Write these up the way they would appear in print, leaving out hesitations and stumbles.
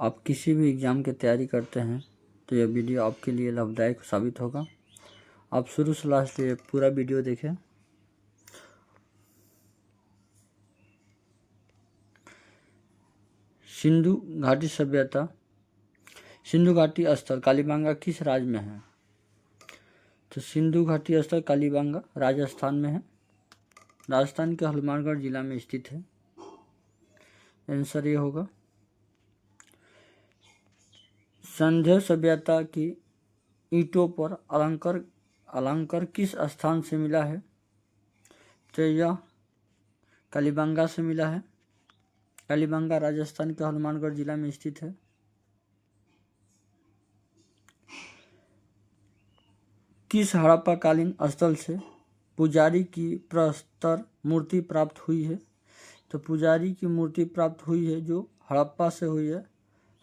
आप किसी भी एग्ज़ाम की तैयारी करते हैं तो यह वीडियो आपके लिए लाभदायक साबित होगा। आप शुरू से लास्ट ये पूरा वीडियो देखें। सिंधु घाटी सभ्यता। सिंधु घाटी स्थल कालीबंगा किस राज्य में है? तो सिंधु घाटी स्थल कालीबंगा राजस्थान में है। राजस्थान के हनुमानगढ़ जिला में स्थित है। आंसर ये होगा। संध्य सभ्यता की ईंटों पर अलंकार किस स्थान से मिला है? तो यह कालीबंगा से मिला है। कालीबंगा राजस्थान के हनुमानगढ़ जिला में स्थित है। किस हड़प्पाकालीन स्थल से पुजारी की प्रस्तर मूर्ति प्राप्त हुई है? तो पुजारी की मूर्ति प्राप्त हुई है जो हड़प्पा से हुई है।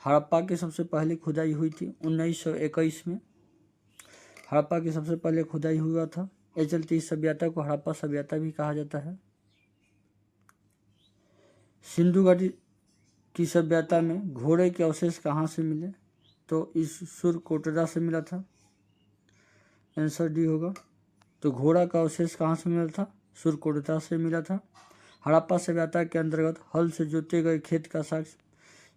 हड़प्पा की सबसे पहले खुदाई हुई थी 1921 में। हड़प्पा की सबसे पहले खुदाई हुआ था। ये चलते इस सभ्यता को हड़प्पा सभ्यता भी कहा जाता है। सिंधु घाटी की सभ्यता में घोड़े के अवशेष कहाँ से मिले? तो इस सुरकोटरा से मिला था। आंसर डी होगा। तो घोड़ा का अवशेष कहाँ से मिला था? सुरकोटरा से मिला था। हड़प्पा सभ्यता के अंतर्गत हल से जोते गए खेत का साक्ष्य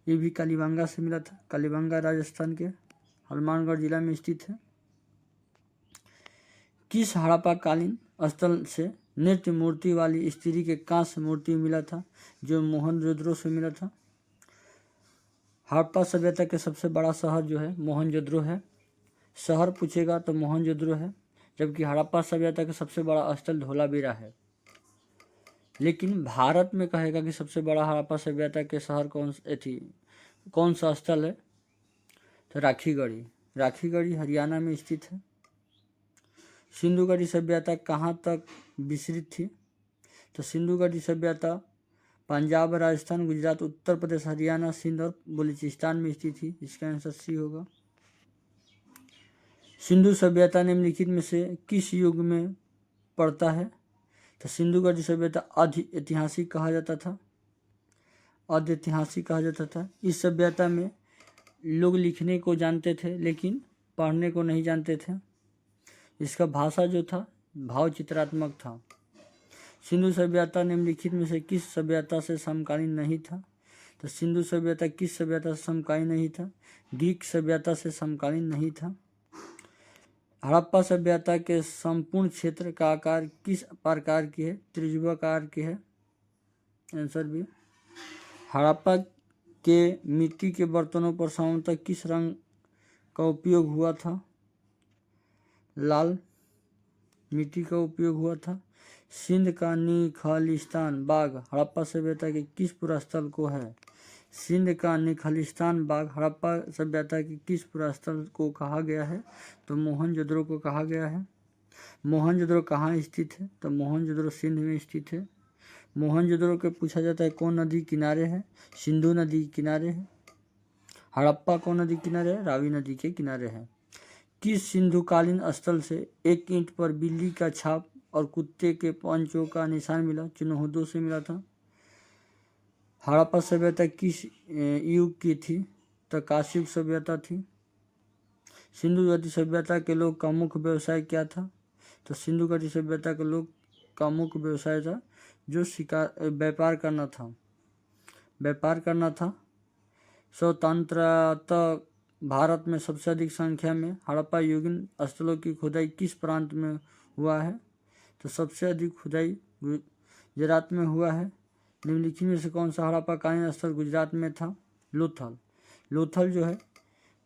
ये भी कालीबंगा से मिला था। कालीबंगा राजस्थान के हनुमानगढ़ जिला में स्थित है। किस हड़प्पाकालीन स्थल से नृत्य मूर्ति वाली स्त्री के कांस्य मूर्ति मिला था जो मोहनजोदड़ो से मिला था? हड़प्पा सभ्यता के सबसे बड़ा शहर जो है मोहनजोदड़ो है। शहर पूछेगा तो मोहनजोदड़ो है, जबकि हड़प्पा सभ्यता का सबसे बड़ा स्थल धोलावीरा है। लेकिन भारत में कहेगा कि सबसे बड़ा हड़प्पा सभ्यता के शहर कौन सा स्थल है? तो राखीगढ़ी। राखीगढ़ी हरियाणा में स्थित है। सिंधु घाटी सभ्यता कहाँ तक विस्तृत थी? तो सिंधु घाटी सभ्यता पंजाब, राजस्थान, गुजरात, उत्तर प्रदेश, हरियाणा, सिंध और बलूचिस्तान में स्थित थी। इसका आंसर सी होगा। सिंधु सभ्यता निम्नलिखित में से किस युग में पड़ता है? तो सिंधु घाटी सभ्यता आदि ऐतिहासिक कहा जाता था। आदि ऐतिहासिक कहा जाता था। इस सभ्यता में लोग लिखने को जानते थे लेकिन पढ़ने को नहीं जानते थे। इसका भाषा जो था भाव चित्रात्मक था। सिंधु सभ्यता निम्नलिखित में से किस सभ्यता से समकालीन नहीं था? तो सिंधु सभ्यता किस सभ्यता से समकालीन नहीं था? ग्रीक सभ्यता से समकालीन नहीं था। हड़प्पा सभ्यता के संपूर्ण क्षेत्र का आकार किस प्रकार की है? त्रिभुजाकार की है। Answer B. हड़प्पा के मिट्टी के बर्तनों पर सामान्यतः किस रंग का उपयोग हुआ था? लाल मिट्टी का उपयोग हुआ था। सिंध का निखालिस्तान बाग हड़प्पा सभ्यता के किस पुरास्थल को है? सिंध का निखालिस्तान बाग हड़प्पा सभ्यता के किस पुरास्थल को कहा गया है? तो मोहनजोदड़ो को कहा गया है। मोहनजोदड़ो कहाँ स्थित है? तो मोहनजोदड़ो सिंध में स्थित है। मोहनजोदड़ो के पूछा जाता है कौन नदी किनारे है? सिंधु नदी किनारे है। हड़प्पा कौन नदी किनारे है? रावी नदी के किनारे है। किस सिंधुकालीन स्थल से एक ईंट पर बिल्ली का छाप और कुत्ते के पंचों का निशान मिला? चिन्होदो से मिला था। हड़प्पा सभ्यता किस युग की थी? तो कांस्य सभ्यता थी। सिंधु घाटी सभ्यता के लोग का मुख्य व्यवसाय क्या था? तो सिंधु घाटी सभ्यता के लोग का मुख्य व्यवसाय था जो व्यापार करना था। व्यापार करना था। स्वतंत्रता भारत में सबसे अधिक संख्या में हड़प्पा युगीन स्थलों की खुदाई किस प्रांत में हुआ है? तो सबसे अधिक खुदाई गुजरात में हुआ है। निम्नलिखित में से कौन सा हड़प्पाकालीन स्थल गुजरात में था? लोथल। लोथल जो है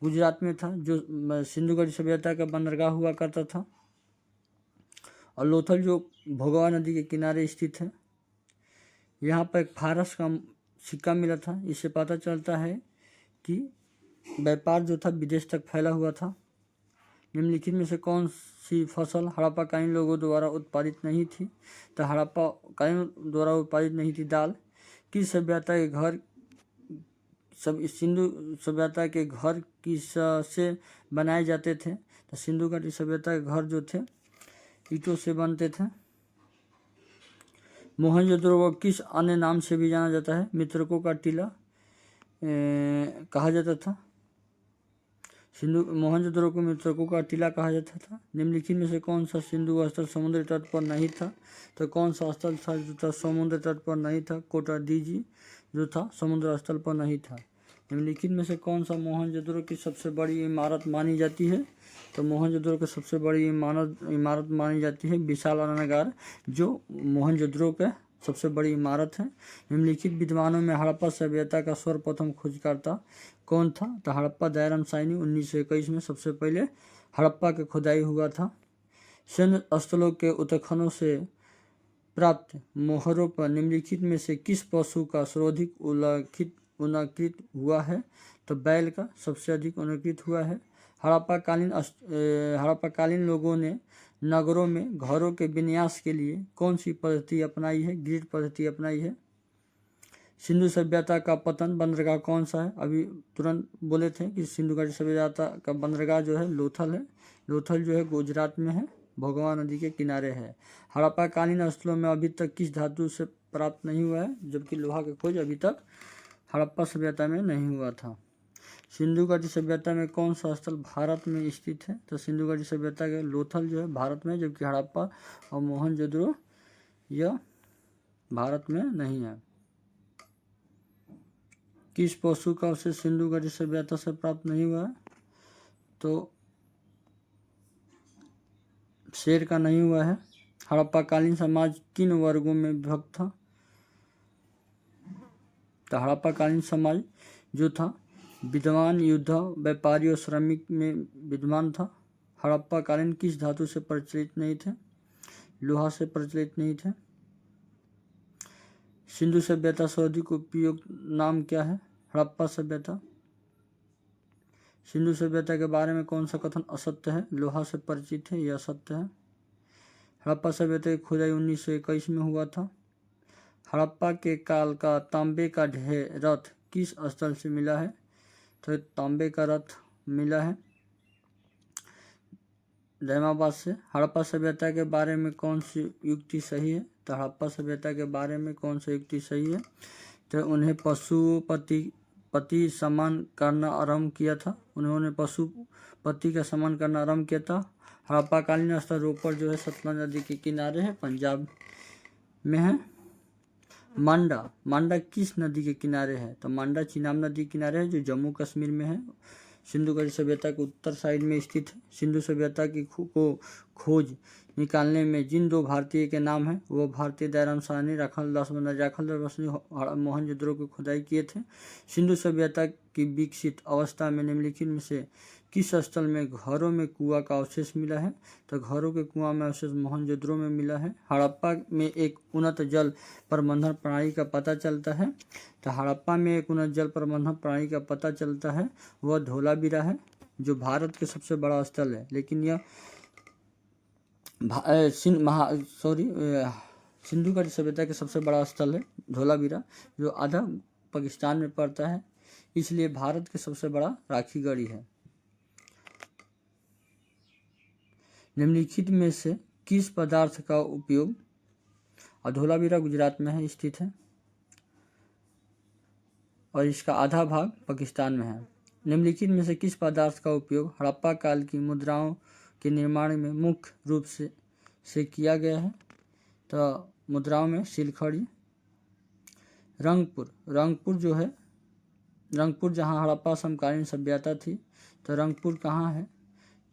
गुजरात में था, जो सिंधु घाटी सभ्यता का बंदरगाह हुआ करता था। और लोथल जो भोगवा नदी के किनारे स्थित है। यहाँ पर एक फारस का सिक्का मिला था। इससे पता चलता है कि व्यापार जो था विदेश तक फैला हुआ था। निम्नलिखित में से कौन सी फसल हड़प्पाकालीन लोगों द्वारा उत्पादित नहीं थी? तो हड़प्पाकालीन द्वारा उत्पादित नहीं थी दाल। किस सभ्यता के घर सिंधु सभ्यता के घर किस से बनाए जाते थे? तो सिंधु घाटी सभ्यता के घर जो थे ईंटों से बनते थे। मोहनजोदड़ो को किस अन्य नाम से भी जाना जाता है? मित्रकों का टीला। कहा जाता था। सिंधु मोहनजोदड़ो को मृतकों का टीला कहा जाता था। निम्नलिखित में से कौन सा सिंधु स्थल समुद्र तट पर नहीं था? तो कौन सा स्थल था जो था समुद्र तट पर नहीं था? कोटाडीजी जो था समुद्र स्थल पर नहीं था। निम्नलिखित में से कौन सा मोहनजोदड़ो की सबसे बड़ी इमारत मानी जाती है? तो मोहनजोदड़ो की सबसे बड़ी इमारत मानी जाती है विशालानगर, जो मोहनजोदड़ो का सबसे बड़ी इमारत है। निम्नलिखित विद्वानों में हड़प्पा सभ्यता का सर्वप्रथम खोजकर्ता कौन था? तो हड़प्पा दयाराम साहनी 1921 में सबसे पहले हड़प्पा की खुदाई हुआ था। सैन्य स्थलों के उत्खननों से प्राप्त मोहरों पर निम्नलिखित में से किस पशु का सर्वाधिक उन्नत हुआ है? तो बैल का सबसे अधिक उन्नत हुआ है। हड़प्पाकालीन लोगों ने नगरों में घरों के विन्यास के लिए कौन सी पद्धति अपनाई है? ग्रिड पद्धति अपनाई है। सिंधु सभ्यता का पतन बंदरगाह कौन सा है? अभी तुरंत बोले थे कि सिंधु घाटी सभ्यता का बंदरगाह जो है लोथल है। लोथल जो है गुजरात में है, भोगवा नदी के किनारे है। हड़प्पाकालीन स्थलों में अभी तक किस धातु से प्राप्त नहीं हुआ है? जबकि लोहा का खोज अभी तक हड़प्पा सभ्यता में नहीं हुआ था। सिंधु घाटी सभ्यता में कौन सा स्थल भारत में स्थित है? तो सिंधु घाटी सभ्यता के लोथल जो है भारत में, जबकि हड़प्पा और मोहनजोदड़ो यह भारत में नहीं है। किस पशु का अवशेष सिंधु घाटी सभ्यता से प्राप्त नहीं हुआ है? तो शेर का नहीं हुआ है। हड़प्पाकालीन समाज किन वर्गों में विभक्त था? तो हड़प्पाकालीन समाज जो था विद्वान, योद्धा, व्यापारी और श्रमिक में विद्वान था। हड़प्पाकालीन किस धातु से प्रचलित नहीं थे? लोहा से प्रचलित नहीं थे। सिंधु सभ्यता सर्वाधिक उपयुक्त नाम क्या है? हड़प्पा सभ्यता। सिंधु सभ्यता के बारे में कौन सा कथन असत्य है? लोहा से परिचित है, यह असत्य है। हड़प्पा सभ्यता की खुदाई 1921 में हुआ था। हड़प्पा के काल का तांबे का रथ किस स्थल से मिला है? तो तांबे का रथ मिला है दहमाबाद से। हड़प्पा सभ्यता के बारे में कौन सी युक्ति सही है? तो हड़प्पा सभ्यता के बारे में कौन सी युक्ति सही है? तो उन्हें पशुपति सम्मान करना आरंभ किया था। उन्होंने पशुपति का सम्मान करना आरंभ किया था। हड़प्पाकालीन स्थल रोपड़ जो है सतलज नदी के किनारे है, पंजाब में है। मांडा किस नदी के किनारे है? तो मांडा चिनाब नदी के किनारे है, जो जम्मू कश्मीर में है। सिंधु घाटी सभ्यता के उत्तर साइड में स्थित है। सिंधु सभ्यता की को खोज निकालने में जिन दो भारतीय के नाम हैं वो भारतीय दयाराम साहनी, राखालदास ने मोहनजोदड़ो की खुदाई किए थे। सिंधु सभ्यता की विकसित अवस्था में निम्नलिखित में से किस स्थल में घरों में कुआं का अवशेष मिला है? तो घरों के कुआं में अवशेष मोहनजोदड़ो में मिला है। हड़प्पा में एक उन्नत जल प्रबंधन प्रणाली का पता चलता है। तो हड़प्पा में एक उन्नत जल प्रबंधन प्रणाली का पता चलता है, वह धोलावीरा है, जो भारत के सबसे बड़ा स्थल है। लेकिन यह सिंधु घाटी सभ्यता के सबसे बड़ा स्थल है धोलावीरा, जो आधा पाकिस्तान में पड़ता है, इसलिए भारत के सबसे बड़ा राखी गढ़ी है। निम्नलिखित में से किस पदार्थ का उपयोग, धोलावीरा गुजरात में है स्थित है और इसका आधा भाग पाकिस्तान में है। निम्नलिखित में से किस पदार्थ का उपयोग हड़प्पा काल की मुद्राओं के निर्माण में मुख्य रूप से किया गया है? तो मुद्राओं में सिलखड़ी। रंगपुर जो है, रंगपुर जहाँ हड़प्पा समकालीन सभ्यता थी, तो रंगपुर कहाँ है?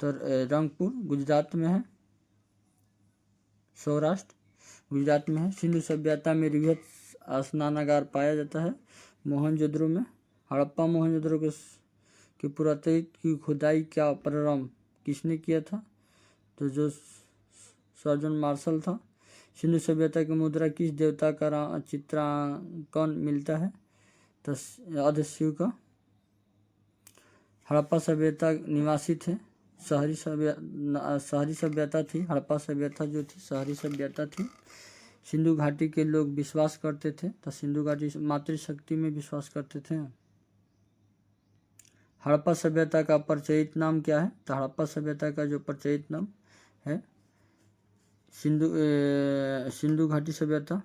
तो रंगपुर गुजरात में है, सौराष्ट्र गुजरात में है। सिंधु सभ्यता में वृहद स्नानागार पाया जाता है मोहनजोदड़ो में। हड़प्पा मोहनजोदड़ो के पुरातत्व की खुदाई क्या प्रारंभ किसने किया था? तो जो सर्जन मार्शल था। सिंधु सभ्यता की मुद्रा किस देवता का चित्रांकन मिलता है? तो आदिशिव का। हड़प्पा सभ्यता निवासी थे, शहरी सभ्यता थी। हड़प्पा सभ्यता जो थी शहरी सभ्यता थी। सिंधु घाटी के लोग विश्वास करते थे, तो सिंधु घाटी मातृशक्ति में विश्वास करते थे। हड़प्पा सभ्यता का प्रचलित नाम क्या है? तो हड़प्पा सभ्यता का जो प्रचलित नाम है सिंधु घाटी सभ्यता।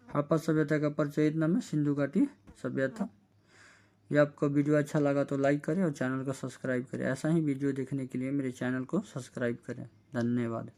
हड़प्पा सभ्यता का प्रचलित नाम है सिंधु घाटी सभ्यता। यदि आपको वीडियो अच्छा लगा तो लाइक करें और चैनल को सब्सक्राइब करें। ऐसा ही वीडियो देखने के लिए मेरे चैनल को सब्सक्राइब करें। धन्यवाद।